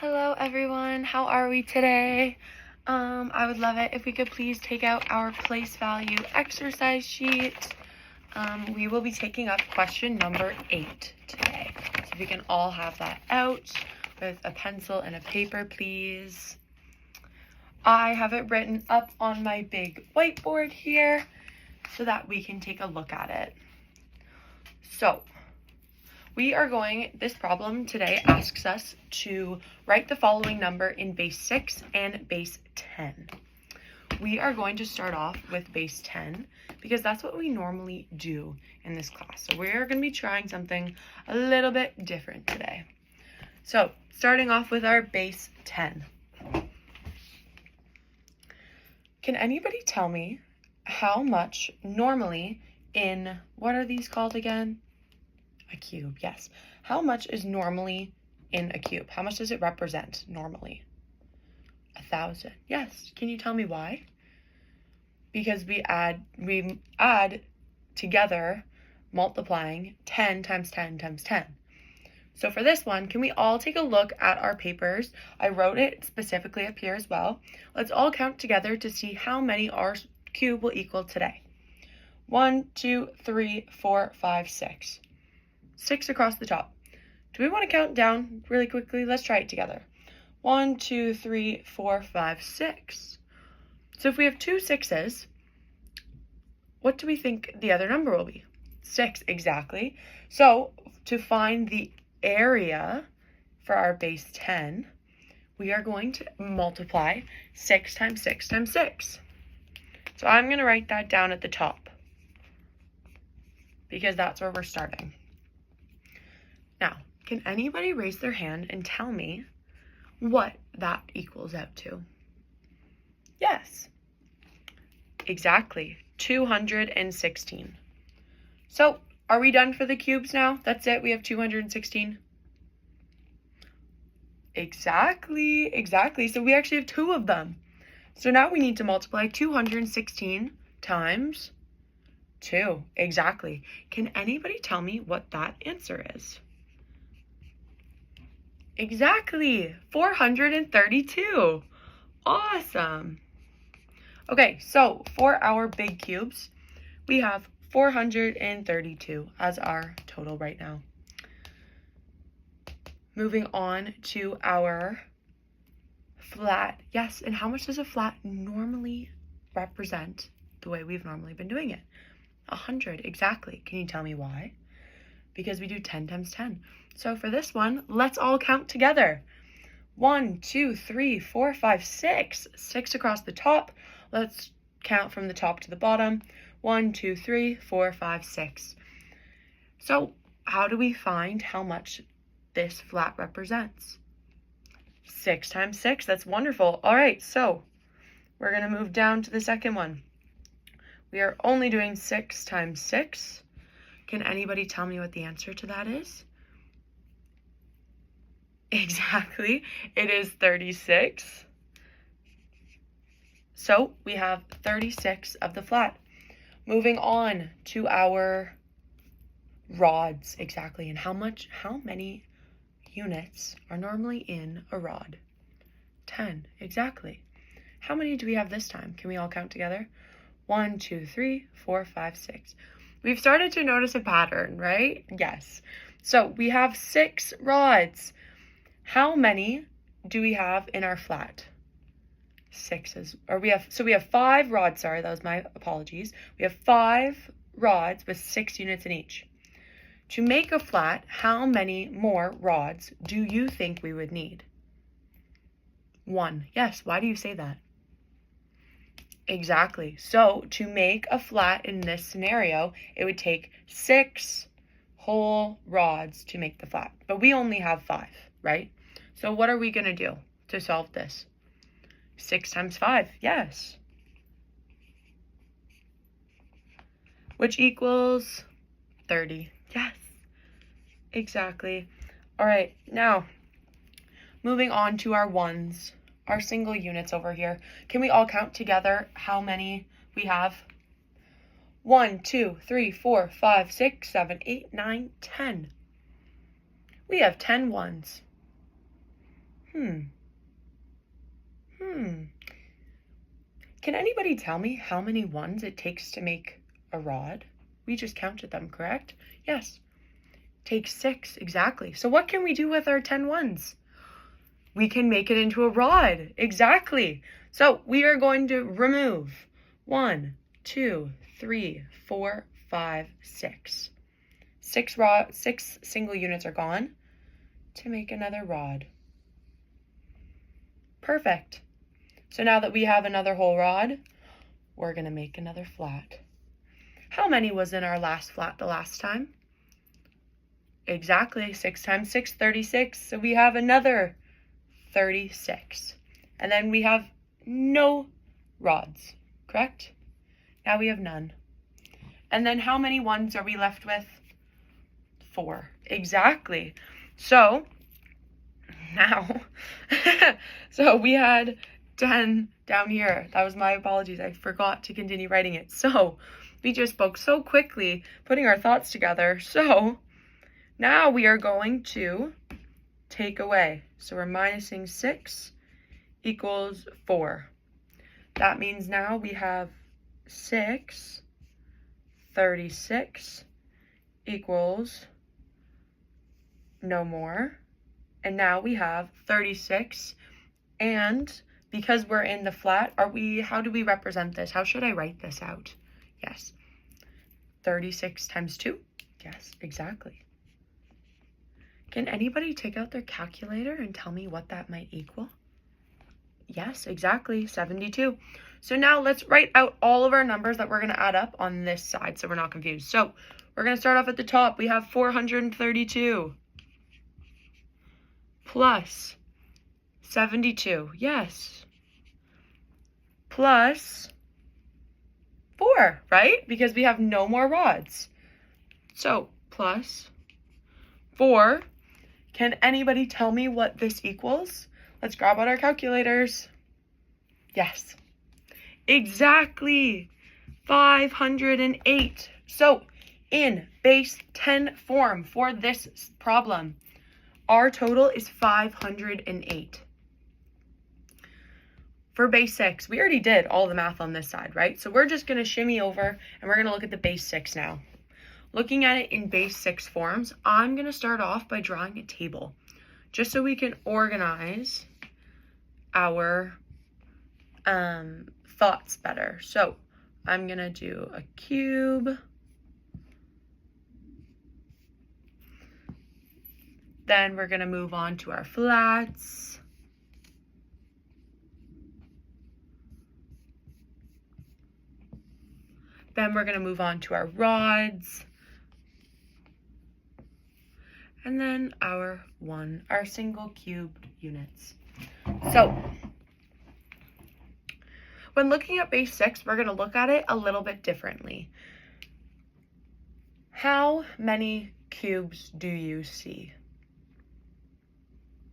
Hello everyone, how are we today? I would love it if we could please take out our place value exercise sheet. We will be taking up question number 8 today. So if we can all have that out with a pencil and a paper, please. I have it written up on my big whiteboard here so that we can take a look at it. So, this problem today asks us to write the following number in base 6 and base 10. We are going to start off with base 10 because that's what we normally do in this class. So we're going to be trying something a little bit different today. So starting off with our base 10. Can anybody tell me how much normally in, what are these called again? A cube, yes. How much is normally in a cube? How much does it represent normally? 1,000. Yes. Can you tell me why? Because we add together, multiplying 10 times 10 times 10. So for this one, can we all take a look at our papers? I wrote it specifically up here as well. Let's all count together to see how many our cube will equal today. 1, 2, 3, 4, 5, 6. 6 across the top. Do we want to count down really quickly? Let's try it together. 1, 2, 3, 4, 5, 6. So if we have 2 6s, what do we think the other number will be? 6, exactly. So to find the area for our base 10, we are going to multiply 6 times 6 times 6. So I'm going to write that down at the top because that's where we're starting. Now, can anybody raise their hand and tell me what that equals out to? Yes, exactly, 216. So, are we done for the cubes now? That's it, we have 216. Exactly. So we actually have 2 of them. So now we need to multiply 216 times 2. Exactly. Can anybody tell me what that answer is? Exactly, 432. Awesome. Okay, so for our big cubes, we have 432 as our total right now. Moving on to our flat. Yes, and how much does a flat normally represent the way we've normally been doing it? 100, exactly. Can you tell me why? Because we do 10 times 10. So for this one, let's all count together. 1, 2, 3, 4, 5, 6. 6 across the top. Let's count from the top to the bottom. 1, 2, 3, 4, 5, 6. So how do we find how much this flat represents? 6 times 6. That's wonderful. All right, so we're going to move down to the second one. We are only doing 6 times 6. Can anybody tell me what the answer to that is? Exactly, it is 36. So we have 36 of the flat. Moving on to our rods, exactly. And how many units are normally in a rod? 10, exactly. How many do we have this time? Can we all count together? 1, 2, 3, 4, 5, 6. We've started to notice a pattern, right? Yes. So we have 6 rods. How many do we have in our flat? 6s. We have 5 rods. Sorry, that was my apologies. We have 5 rods with 6 units in each. To make a flat, how many more rods do you think we would need? 1. Yes. Why do you say that? Exactly. So to make a flat in this scenario, it would take 6 whole rods to make the flat. But we only have 5, right? So what are we going to do to solve this? 6 times 5, yes. Which equals 30. Yes, exactly. All right, now moving on to our ones. Our single units over here. Can we all count together how many we have? 1, 2, 3, 4, 5, 6, 7, 8, 9, 10. We have 10 ones. Hmm. Can anybody tell me how many ones it takes to make a rod? We just counted them, correct? Yes. Takes 6, exactly. So what can we do with our 10 ones? We can make it into a rod, exactly. So we are going to remove 1, 2, 3, 4, 5, 6. 6 single units are gone to make another rod. Perfect. So now that we have another whole rod, we're going to make another flat. How many was in our last flat the last time? Exactly, 6 times 6, 36. So we have another 36. And then we have no rods, correct? Now we have none. And then how many ones are we left with? 4. Exactly. So now, so we had 10 down here. That was my apologies. I forgot to continue writing it. So we just spoke so quickly, putting our thoughts together. So now we are going to take away. So we're minusing 6 equals 4. That means now we have 6, 36 equals no more. And now we have 36. And because we're in the flat, how do we represent this? How should I write this out? Yes. 36 times 2? Yes, exactly. Can anybody take out their calculator and tell me what that might equal? Yes, exactly, 72. So now let's write out all of our numbers that we're going to add up on this side so we're not confused. So we're going to start off at the top. We have 432 plus 72, yes, plus 4, right? Because we have no more rods. So plus 4. Can anybody tell me what this equals? Let's grab out our calculators. Yes, exactly, 508. So in base 10 form for this problem, our total is 508. For base 6, we already did all the math on this side, right? So we're just going to shimmy over and we're going to look at the base 6 now. Looking at it in base 6 forms, I'm going to start off by drawing a table just so we can organize our thoughts better. So I'm going to do a cube. Then we're going to move on to our flats. Then we're going to move on to our rods. And then our single cubed units. So when looking at base 6, we're going to look at it a little bit differently. How many cubes do you see?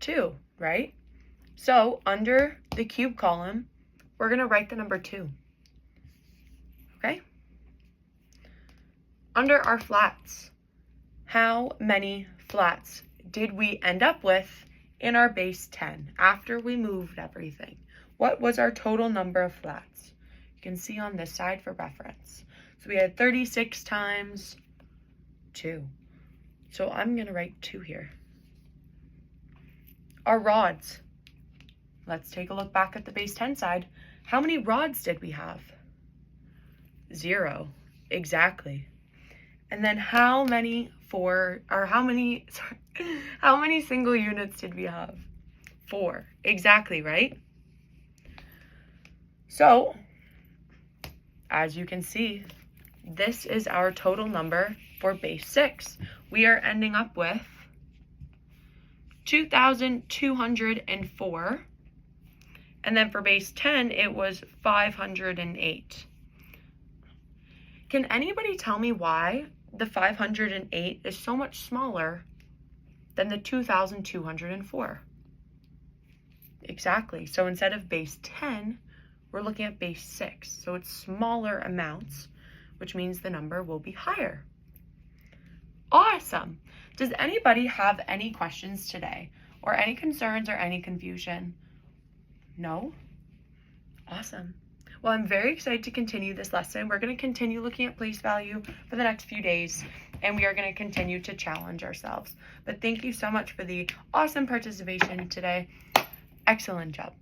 2, right? So under the cube column, we're going to write the number 2. Okay? Under our flats, how many flats did we end up with in our base 10 after we moved everything? What was our total number of flats? You can see on this side for reference. So we had 36 times 2. So I'm going to write 2 here. Our rods. Let's take a look back at the base 10 side. How many rods did we have? 0. Exactly. And then how many single units did we have? 4. Exactly, right? So, as you can see, this is our total number for base 6. We are ending up with 2,204. And then for base 10, it was 508. Can anybody tell me why the 508 is so much smaller than the 2,204? Exactly. So instead of base 10, we're looking at base 6. So it's smaller amounts, which means the number will be higher. Awesome. Does anybody have any questions today? Or or any concerns or any confusion? No? Awesome. Well, I'm very excited to continue this lesson. We're going to continue looking at place value for the next few days, and we are going to continue to challenge ourselves. But thank you so much for the awesome participation today. Excellent job.